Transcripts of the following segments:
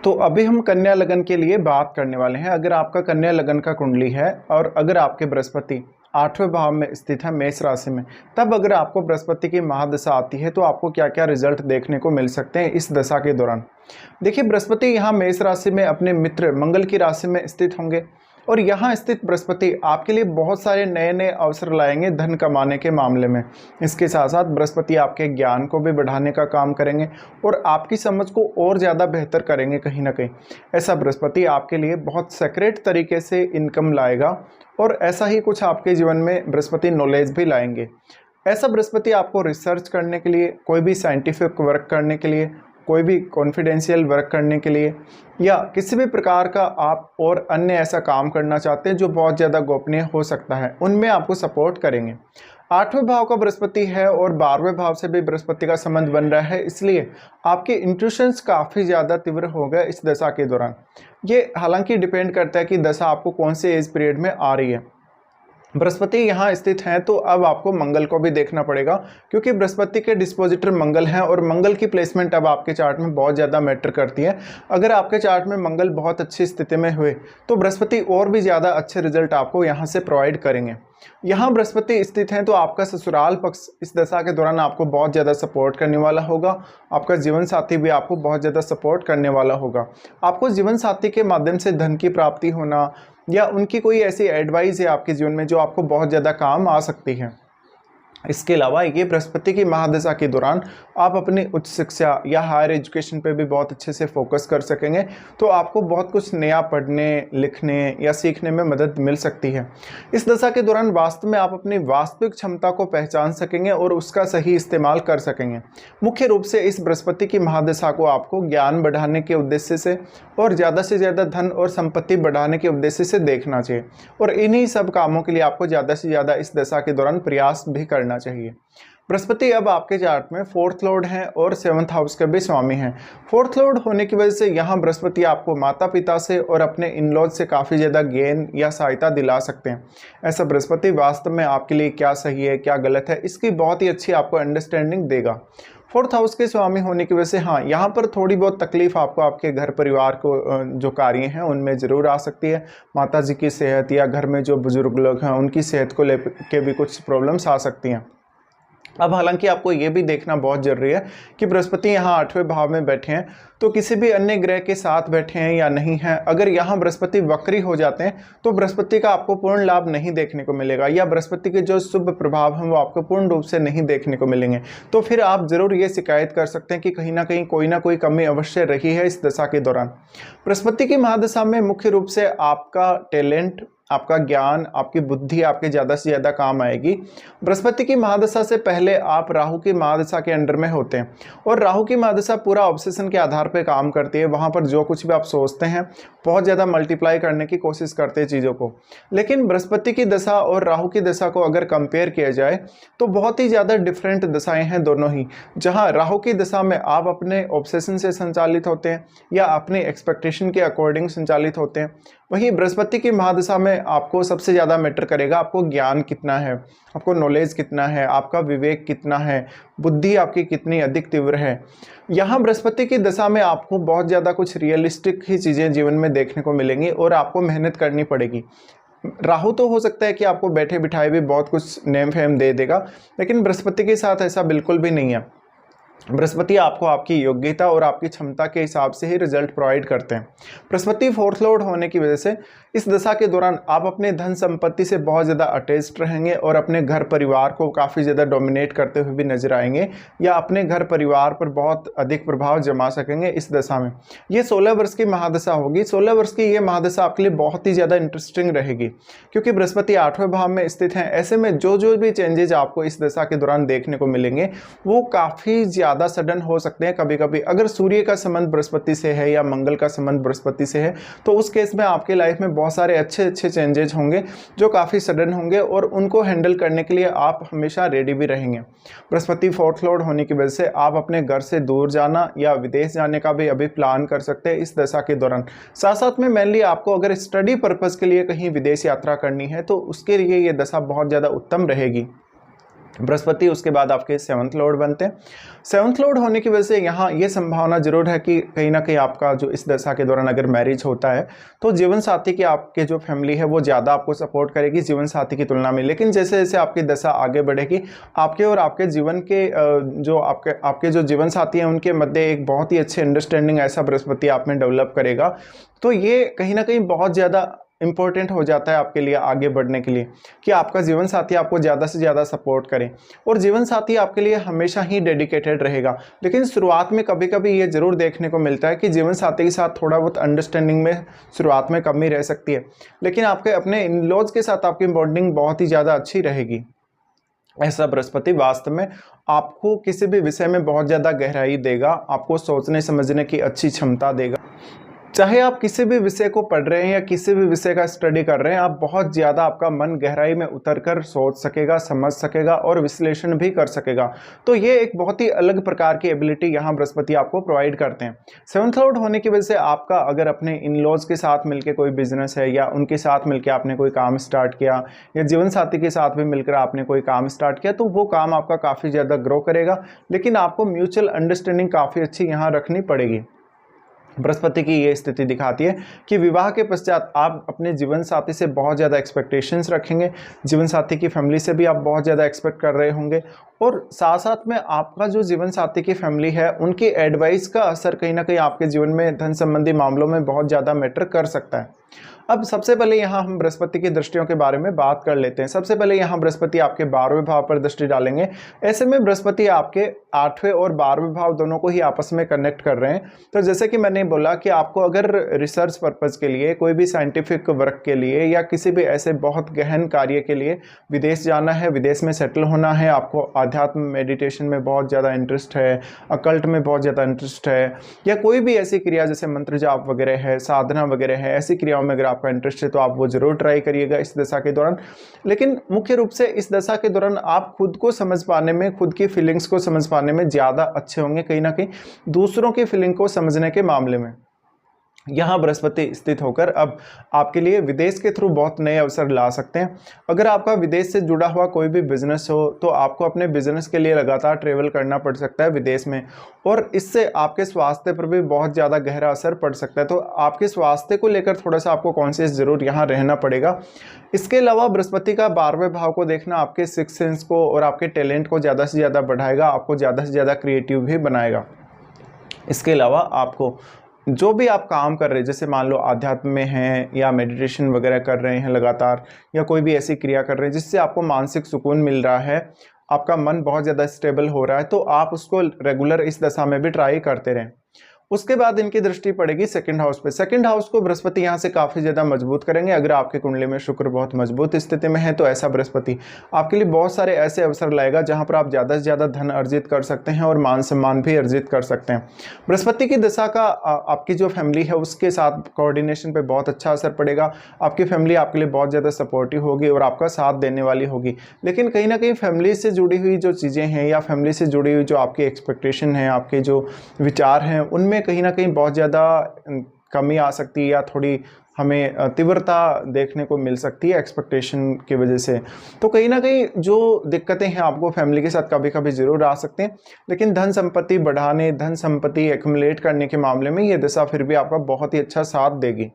तो अभी हम कन्या लगन के लिए बात करने वाले हैं। अगर आपका कन्या लगन का कुंडली है और अगर आपके बृहस्पति 8वें भाव में स्थित है मेष राशि में, तब अगर आपको बृहस्पति की महादशा आती है तो आपको क्या क्या रिजल्ट देखने को मिल सकते हैं इस दशा के दौरान। देखिए, बृहस्पति यहाँ मेष राशि में अपने मित्र मंगल की राशि में स्थित होंगे और यहाँ स्थित बृहस्पति आपके लिए बहुत सारे नए नए अवसर लाएंगे धन कमाने के मामले में। इसके साथ साथ बृहस्पति आपके ज्ञान को भी बढ़ाने का काम करेंगे और आपकी समझ को और ज़्यादा बेहतर करेंगे कहीं ना कहीं। ऐसा बृहस्पति आपके लिए बहुत सेक्रेट तरीके से इनकम लाएगा और ऐसा ही कुछ आपके जीवन में बृहस्पति नॉलेज भी लाएंगे। ऐसा बृहस्पति आपको रिसर्च करने के लिए, कोई भी साइंटिफिक वर्क करने के लिए, कोई भी कॉन्फिडेंशियल वर्क करने के लिए या किसी भी प्रकार का आप और अन्य ऐसा काम करना चाहते हैं जो बहुत ज़्यादा गोपनीय हो सकता है, उनमें आपको सपोर्ट करेंगे। 8वें भाव का बृहस्पति है और 12वें भाव से भी बृहस्पति का संबंध बन रहा है, इसलिए आपके इंट्यूशंस काफ़ी ज़्यादा तीव्र हो गए इस दशा के दौरान। ये हालांकि डिपेंड करता है कि दशा आपको कौन से एज पीरियड में आ रही है। बृहस्पति यहाँ स्थित हैं तो अब आपको मंगल को भी देखना पड़ेगा, क्योंकि बृहस्पति के डिस्पोजिटर मंगल हैं और मंगल की प्लेसमेंट अब आपके चार्ट में बहुत ज़्यादा मैटर करती है। अगर आपके चार्ट में मंगल बहुत अच्छी स्थिति में हुए तो बृहस्पति और भी ज़्यादा अच्छे रिजल्ट आपको यहाँ से प्रोवाइड करेंगे। यहाँ बृहस्पति स्थित हैं तो आपका ससुराल पक्ष इस दशा के दौरान आपको बहुत ज़्यादा सपोर्ट करने वाला होगा। आपका जीवन साथी भी आपको बहुत ज़्यादा सपोर्ट करने वाला होगा। आपको जीवन साथी के माध्यम से धन की प्राप्ति होना या उनकी कोई ऐसी एडवाइस है आपके जीवन में जो आपको बहुत ज़्यादा काम आ सकती है। इसके अलावा ये बृहस्पति की महादशा के दौरान आप अपनी उच्च शिक्षा या हायर एजुकेशन पे भी बहुत अच्छे से फोकस कर सकेंगे, तो आपको बहुत कुछ नया पढ़ने, लिखने या सीखने में मदद मिल सकती है। इस दशा के दौरान वास्तव में आप अपनी वास्तविक क्षमता को पहचान सकेंगे और उसका सही इस्तेमाल कर सकेंगे। मुख्य रूप से इस बृहस्पति की महादशा को आपको ज्ञान बढ़ाने के उद्देश्य से और ज़्यादा से ज़्यादा धन और संपत्ति बढ़ाने के उद्देश्य से देखना चाहिए और इन्हीं सब कामों के लिए आपको ज़्यादा से ज़्यादा इस दशा के दौरान प्रयास भी करना चाहिए। बृहस्पति अब आपके चार्ट में 4th लॉर्ड हैं और 7th हाउस के भी स्वामी हैं। 4th लॉर्ड होने की वजह से यहाँ बृहस्पति आपको माता पिता से और अपने इन-लॉज से काफ़ी ज़्यादा गेन या सहायता दिला सकते हैं। ऐसा बृहस्पति वास्तव में आपके लिए क्या सही है क्या गलत है इसकी बहुत ही अच्छी आपको अंडरस्टैंडिंग देगा। 4th हाउस के स्वामी होने की वजह से हाँ, यहाँ पर थोड़ी बहुत तकलीफ आपको आपके घर परिवार को जो कार्य हैं उनमें ज़रूर आ सकती है। माता जी की सेहत या घर में जो बुजुर्ग लोग हैं उनकी सेहत को लेकर भी कुछ प्रॉब्लम्स आ सकती हैं। अब हालांकि आपको ये भी देखना बहुत ज़रूरी है कि बृहस्पति यहाँ 8वें भाव में बैठे हैं तो किसी भी अन्य ग्रह के साथ बैठे हैं या नहीं हैं। अगर यहाँ बृहस्पति वक्री हो जाते हैं तो बृहस्पति का आपको पूर्ण लाभ नहीं देखने को मिलेगा या बृहस्पति के जो शुभ प्रभाव हैं वो आपको पूर्ण रूप से नहीं देखने को मिलेंगे। तो फिर आप ज़रूर ये शिकायत कर सकते हैं कि कहीं ना कोई कमी अवश्य रही है इस दशा के दौरान। बृहस्पति की महादशा में मुख्य रूप से आपका टैलेंट, आपका ज्ञान, आपकी बुद्धि आपके ज़्यादा से ज़्यादा काम आएगी। बृहस्पति की महादशा से पहले आप राहु की महादशा के अंडर में होते हैं और राहु की महादशा पूरा ऑब्सेशन के आधार पर काम करती है। वहाँ पर जो कुछ भी आप सोचते हैं बहुत ज़्यादा मल्टीप्लाई करने की कोशिश करते हैं चीज़ों को। लेकिन बृहस्पति की दशा और राहु की दशा को अगर कंपेयर किया जाए तो बहुत ही ज़्यादा डिफरेंट दशाएँ हैं दोनों ही। जहाँ राहु की दशा में आप अपने ऑब्सेशन से संचालित होते हैं या अपने एक्सपेक्टेशन के अकॉर्डिंग संचालित होते हैं, वहीं बृहस्पति की महादशा में आपको सबसे ज़्यादा मैटर करेगा आपको ज्ञान कितना है, आपको नॉलेज कितना है, आपका विवेक कितना है, बुद्धि आपकी कितनी अधिक तीव्र है। यहाँ बृहस्पति की दशा में आपको बहुत ज़्यादा कुछ रियलिस्टिक ही चीज़ें जीवन में देखने को मिलेंगी और आपको मेहनत करनी पड़ेगी। राहु तो हो सकता है कि आपको बैठे बिठाए भी बहुत कुछ नेम फेम दे देगा, लेकिन बृहस्पति के साथ ऐसा बिल्कुल भी नहीं है। बृहस्पति आपको आपकी योग्यता और आपकी क्षमता के हिसाब से ही रिजल्ट प्रोवाइड करते हैं। बृहस्पति 4th लॉर्ड होने की वजह से इस दशा के दौरान आप अपने धन संपत्ति से बहुत ज़्यादा अटैच्ड रहेंगे और अपने घर परिवार को काफ़ी ज़्यादा डोमिनेट करते हुए भी नजर आएंगे या अपने घर परिवार पर बहुत अधिक प्रभाव जमा सकेंगे इस दशा में। ये 16 वर्ष की महादशा होगी। 16 वर्ष की ये महादशा आपके लिए बहुत ही ज़्यादा इंटरेस्टिंग रहेगी क्योंकि बृहस्पति 8वें भाव में स्थित हैं। ऐसे में जो भी चेंजेज आपको इस दशा के दौरान देखने को मिलेंगे वो काफ़ी ज़्यादा सडन हो सकते हैं। कभी कभी अगर सूर्य का संबंध बृहस्पति से है या मंगल का संबंध बृहस्पति से है तो उस केस में आपके लाइफ में बहुत सारे अच्छे चेंजेज होंगे जो काफ़ी सडन होंगे और उनको हैंडल करने के लिए आप हमेशा रेडी भी रहेंगे। बृहस्पति 4th लॉर्ड होने की वजह से आप अपने घर से दूर जाना या विदेश जाने का भी अभी प्लान कर सकते हैं इस दशा के दौरान। साथ साथ में मेनली आपको अगर स्टडी पर्पज़ के लिए कहीं विदेश यात्रा करनी है तो उसके लिए ये दशा बहुत ज़्यादा उत्तम रहेगी। बृहस्पति उसके बाद आपके 7th लॉर्ड बनते हैं। 7th लॉर्ड होने की वजह से यहाँ ये संभावना जरूर है कि कहीं ना कहीं आपका जो इस दशा के दौरान अगर मैरिज होता है तो जीवन साथी की आपके जो फैमिली है वो ज़्यादा आपको सपोर्ट करेगी जीवन साथी की तुलना में। लेकिन जैसे जैसे आपकी दशा आगे बढ़ेगी आपके और आपके जीवन के जो आपके जो जीवन साथी हैं उनके मध्य एक बहुत ही अच्छी अंडरस्टैंडिंग ऐसा बृहस्पति आप में डेवलप करेगा। तो ये कहीं ना कहीं बहुत ज़्यादा इंपॉर्टेंट हो जाता है आपके लिए आगे बढ़ने के लिए कि आपका जीवन साथी आपको ज़्यादा से ज़्यादा सपोर्ट करे और जीवन साथी आपके लिए हमेशा ही डेडिकेटेड रहेगा। लेकिन शुरुआत में कभी कभी ये ज़रूर देखने को मिलता है कि जीवन साथी के साथ थोड़ा बहुत अंडरस्टैंडिंग में शुरुआत में कमी रह सकती है, लेकिन आपके अपने इन लॉज के साथ आपकी बॉन्डिंग बहुत ही ज़्यादा अच्छी रहेगी। ऐसा बृहस्पति वास्तव में आपको किसी भी विषय में बहुत ज़्यादा गहराई देगा, आपको सोचने समझने की अच्छी क्षमता देगा। चाहे आप किसी भी विषय को पढ़ रहे हैं या किसी भी विषय का स्टडी कर रहे हैं, आप बहुत ज़्यादा आपका मन गहराई में उतरकर सोच सकेगा, समझ सकेगा और विश्लेषण भी कर सकेगा। तो ये एक बहुत ही अलग प्रकार की एबिलिटी यहाँ बृहस्पति आपको प्रोवाइड करते हैं। 7th लॉर्ड होने की वजह से आपका अगर अपने इन लॉज के साथ मिलकर कोई बिजनेस है या उनके साथ मिलकर आपने कोई काम स्टार्ट किया या जीवन साथी के साथ भी मिलकर आपने कोई काम स्टार्ट किया, तो वो काम आपका काफ़ी ज़्यादा ग्रो करेगा। लेकिन आपको म्यूचुअल अंडरस्टैंडिंग काफ़ी अच्छी यहाँ रखनी पड़ेगी। बृहस्पति की ये स्थिति दिखाती है कि विवाह के पश्चात आप अपने जीवन साथी से बहुत ज़्यादा एक्सपेक्टेशंस रखेंगे, जीवन साथी की फैमिली से भी आप बहुत ज़्यादा एक्सपेक्ट कर रहे होंगे और साथ साथ में आपका जो जीवन साथी की फैमिली है उनकी एडवाइस का असर कहीं ना कहीं आपके जीवन में धन संबंधी मामलों में बहुत ज़्यादा मैटर कर सकता है। अब सबसे पहले यहाँ हम बृहस्पति की दृष्टियों के बारे में बात कर लेते हैं। सबसे पहले यहाँ बृहस्पति आपके 12वें भाव पर दृष्टि डालेंगे। ऐसे में बृहस्पति आपके 8वें और 12वें भाव दोनों को ही आपस में कनेक्ट कर रहे हैं। तो जैसे कि मैंने बोला कि आपको अगर रिसर्च पर्पज़ के लिए, कोई भी साइंटिफिक वर्क के लिए या किसी भी ऐसे बहुत गहन कार्य के लिए विदेश जाना है, विदेश में सेटल होना है, आपको आध्यात्म मेडिटेशन में बहुत ज़्यादा इंटरेस्ट है, अकल्ट में बहुत ज़्यादा इंटरेस्ट है, या कोई भी ऐसी क्रिया जैसे मंत्र जाप वगैरह है, साधना वगैरह है, ऐसी क्रियाओं में अगर आपका इंटरेस्ट है तो आप वो जरूर ट्राई करिएगा इस दशा के दौरान। लेकिन मुख्य रूप से इस दशा के दौरान आप खुद को समझ पाने में, खुद की फीलिंग्स को समझ पाने में ज़्यादा अच्छे होंगे, कहीं ना कहीं दूसरों की फीलिंग को समझने के मामले में। यहाँ बृहस्पति स्थित होकर अब आपके लिए विदेश के थ्रू बहुत नए अवसर ला सकते हैं। अगर आपका विदेश से जुड़ा हुआ कोई भी बिजनेस हो तो आपको अपने बिजनेस के लिए लगातार ट्रेवल करना पड़ सकता है विदेश में, और इससे आपके स्वास्थ्य पर भी बहुत ज़्यादा गहरा असर पड़ सकता है। तो आपके स्वास्थ्य को लेकर थोड़ा सा आपको कॉन्शियस जरूर यहाँ रहना पड़ेगा। इसके अलावा बृहस्पति का 12वें भाव को देखना आपके सिक्स सेंस को और आपके टैलेंट को ज़्यादा से ज़्यादा बढ़ाएगा, आपको ज़्यादा से ज़्यादा क्रिएटिव भी बनाएगा। इसके अलावा आपको जो भी आप काम कर रहे हैं, जैसे मान लो आध्यात्म में हैं या मेडिटेशन वगैरह कर रहे हैं लगातार, या कोई भी ऐसी क्रिया कर रहे हैं जिससे आपको मानसिक सुकून मिल रहा है, आपका मन बहुत ज़्यादा स्टेबल हो रहा है, तो आप उसको रेगुलर इस दशा में भी ट्राई करते रहें। उसके बाद इनकी दृष्टि पड़ेगी सेकंड हाउस पे। सेकंड हाउस को बृहस्पति यहाँ से काफ़ी ज़्यादा मजबूत करेंगे। अगर आपके कुंडली में शुक्र बहुत मजबूत स्थिति में है तो ऐसा बृहस्पति आपके लिए बहुत सारे ऐसे अवसर लाएगा जहाँ पर आप ज़्यादा से ज़्यादा धन अर्जित कर सकते हैं और मान सम्मान भी अर्जित कर सकते हैं। बृहस्पति की दशा का आपकी जो फैमिली है उसके साथ कोऑर्डिनेशन पर बहुत अच्छा असर पड़ेगा। आपकी फैमिली आपके लिए बहुत ज़्यादा सपोर्टिव होगी और आपका साथ देने वाली होगी। लेकिन कहीं ना कहीं फैमिली से जुड़ी हुई जो चीज़ें हैं या फैमिली से जुड़ी हुई जो आपकी एक्सपेक्टेशन है, आपके जो विचार हैं, उनमें कहीं ना कहीं बहुत ज़्यादा कमी आ सकती है या थोड़ी हमें तीव्रता देखने को मिल सकती है एक्सपेक्टेशन की वजह से। तो कहीं ना कहीं जो दिक्कतें हैं आपको फैमिली के साथ कभी कभी ज़रूर आ सकते हैं, लेकिन धन संपत्ति बढ़ाने, धन संपत्ति एक्युमुलेट करने के मामले में ये दशा फिर भी आपका बहुत ही अच्छा साथ देगी।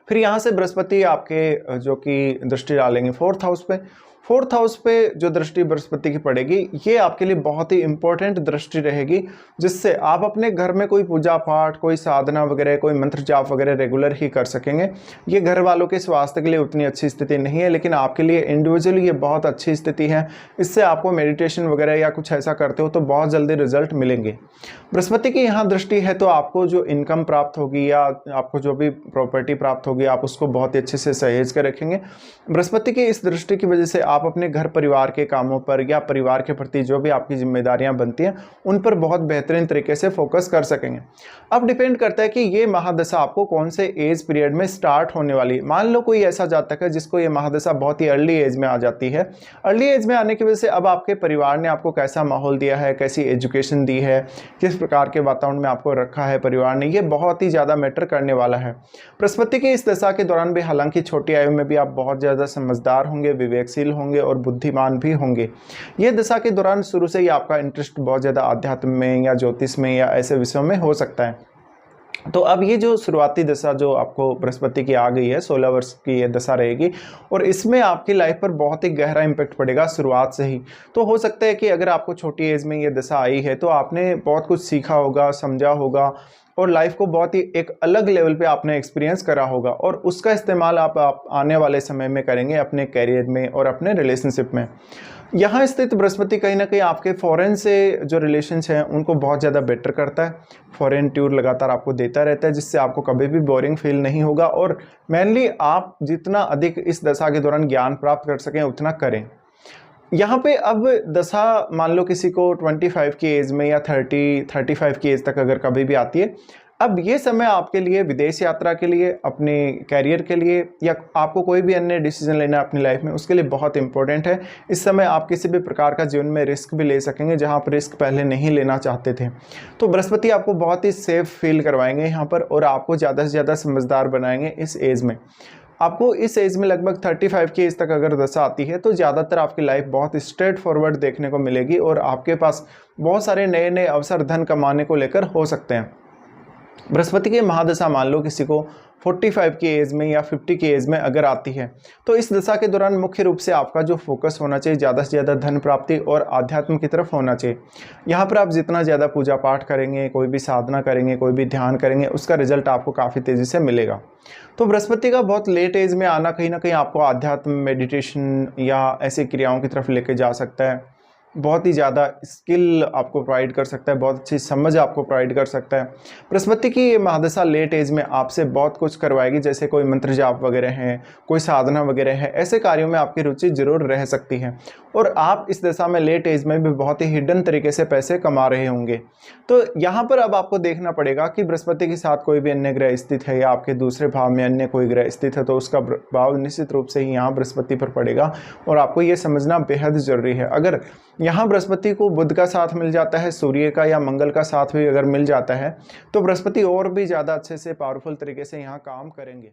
फिर यहाँ से बृहस्पति आपके जो कि दृष्टि डालेंगे 4th हाउस पे। 4th हाउस पे जो दृष्टि बृहस्पति की पड़ेगी ये आपके लिए बहुत ही इंपॉर्टेंट दृष्टि रहेगी, जिससे आप अपने घर में कोई पूजा पाठ, कोई साधना वगैरह, कोई मंत्र जाप वगैरह रेगुलर ही कर सकेंगे। ये घर वालों के स्वास्थ्य के लिए उतनी अच्छी स्थिति नहीं है, लेकिन आपके लिए इंडिविजुअली ये बहुत अच्छी स्थिति है। इससे आपको मेडिटेशन वगैरह या कुछ ऐसा करते हो तो बहुत जल्दी रिजल्ट मिलेंगे। बृहस्पति की यहाँ दृष्टि है तो आपको जो इनकम प्राप्त होगी या आपको जो भी प्रॉपर्टी प्राप्त होगी आप उसको बहुत ही अच्छे से सहेज कर रखेंगे। बृहस्पति की इस दृष्टि की वजह से आप अपने घर परिवार के कामों पर या परिवार के प्रति जो भी आपकी जिम्मेदारियां बनती हैं उन पर बहुत बेहतरीन तरीके से फोकस कर सकेंगे। अब डिपेंड करता है कि ये महादशा आपको कौन से एज पीरियड में स्टार्ट होने वाली है। मान लो कोई ऐसा जातक है जिसको ये महादशा बहुत ही अर्ली एज में आ जाती है। अर्ली एज में आने की वजह से अब आपके परिवार ने आपको कैसा माहौल दिया है, कैसी एजुकेशन दी है, किस प्रकार के वातावरण में आपको रखा है परिवार ने, ये बहुत ही ज़्यादा मैटर करने वाला है। बृहस्पति की इस दशा के दौरान भी हालांकि छोटी आयु में भी आप बहुत ज़्यादा समझदार होंगे, विवेकशील होंगे होंगे और बुद्धिमान भी होंगे। ये दशा के दौरान शुरू से ही आपका इंटरेस्ट बहुत ज़्यादा अध्यात्म में या ज्योतिष में या ऐसे विषयों में हो सकता है। तो अब ये जो शुरुआती दशा जो आपको बृहस्पति की आ गई है, 16 वर्ष की ये दशा रहेगी और इसमें आपकी लाइफ पर बहुत ही गहरा इम्पैक्ट पड़ेगा शुरुआत से ही। तो हो सकता है कि अगर आपको छोटी एज में ये दशा आई है तो आपने बहुत कुछ सीखा होगा, समझा होगा और लाइफ को बहुत ही एक अलग लेवल पे आपने एक्सपीरियंस करा होगा और उसका इस्तेमाल आप आने वाले समय में करेंगे अपने करियर में और अपने रिलेशनशिप में। यहाँ स्थित बृहस्पति कहीं ना कहीं आपके फॉरेन से जो रिलेशंस हैं उनको बहुत ज़्यादा बेटर करता है। फॉरेन टूर लगातार आपको देता रहता है जिससे आपको कभी भी बोरिंग फील नहीं होगा और मेनली आप जितना अधिक इस दशा के दौरान ज्ञान प्राप्त कर सकें उतना करें। यहाँ पे अब दशा मान लो किसी को 25 की एज में या 35 की एज तक अगर कभी भी आती है, अब ये समय आपके लिए विदेश यात्रा के लिए, अपने कैरियर के लिए या आपको कोई भी अन्य डिसीजन लेना है अपनी लाइफ में उसके लिए बहुत इंपॉर्टेंट है। इस समय आप किसी भी प्रकार का जीवन में रिस्क भी ले सकेंगे जहाँ आप रिस्क पहले नहीं लेना चाहते थे। तो बृहस्पति आपको बहुत ही सेफ फील करवाएंगे यहाँ पर और आपको ज़्यादा से ज़्यादा समझदार बनाएंगे इस एज में। आपको इस एज में लगभग 35 की एज तक अगर दशा आती है तो ज़्यादातर आपकी लाइफ बहुत स्ट्रेट फॉरवर्ड देखने को मिलेगी और आपके पास बहुत सारे नए नए अवसर धन कमाने को लेकर हो सकते हैं। बृहस्पति की महादशा मान लो किसी को 45 की एज में या 50 की एज में अगर आती है तो इस दशा के दौरान मुख्य रूप से आपका जो फोकस होना चाहिए ज़्यादा से ज़्यादा धन प्राप्ति और आध्यात्म की तरफ होना चाहिए। यहाँ पर आप जितना ज़्यादा पूजा पाठ करेंगे, कोई भी साधना करेंगे, कोई भी ध्यान करेंगे, उसका रिजल्ट आपको काफ़ी तेज़ी से मिलेगा। तो बृहस्पति का बहुत लेट एज में आना कहीं ना कहीं आपको आध्यात्म, मेडिटेशन या ऐसी क्रियाओं की तरफ लेके जा सकता है। बहुत ही ज़्यादा स्किल आपको प्रोवाइड कर सकता है, बहुत अच्छी समझ आपको प्रोवाइड कर सकता है। बृहस्पति की ये महादशा लेट एज में आपसे बहुत कुछ करवाएगी, जैसे कोई मंत्र जाप वगैरह हैं, कोई साधना वगैरह है, ऐसे कार्यों में आपकी रुचि जरूर रह सकती है और आप इस दशा में लेट एज में भी बहुत ही हिडन तरीके से पैसे कमा रहे होंगे। तो यहाँ पर अब आपको देखना पड़ेगा कि बृहस्पति के साथ कोई भी अन्य ग्रह स्थित है या आपके दूसरे भाव में अन्य कोई ग्रह स्थित है तो उसका प्रभाव निश्चित रूप से ही यहाँ बृहस्पति पर पड़ेगा और आपको ये समझना बेहद ज़रूरी है। अगर यहाँ बृहस्पति को बुध का साथ मिल जाता है, सूर्य का या मंगल का साथ भी अगर मिल जाता है तो बृहस्पति और भी ज़्यादा अच्छे से पावरफुल तरीके से यहाँ काम करेंगे।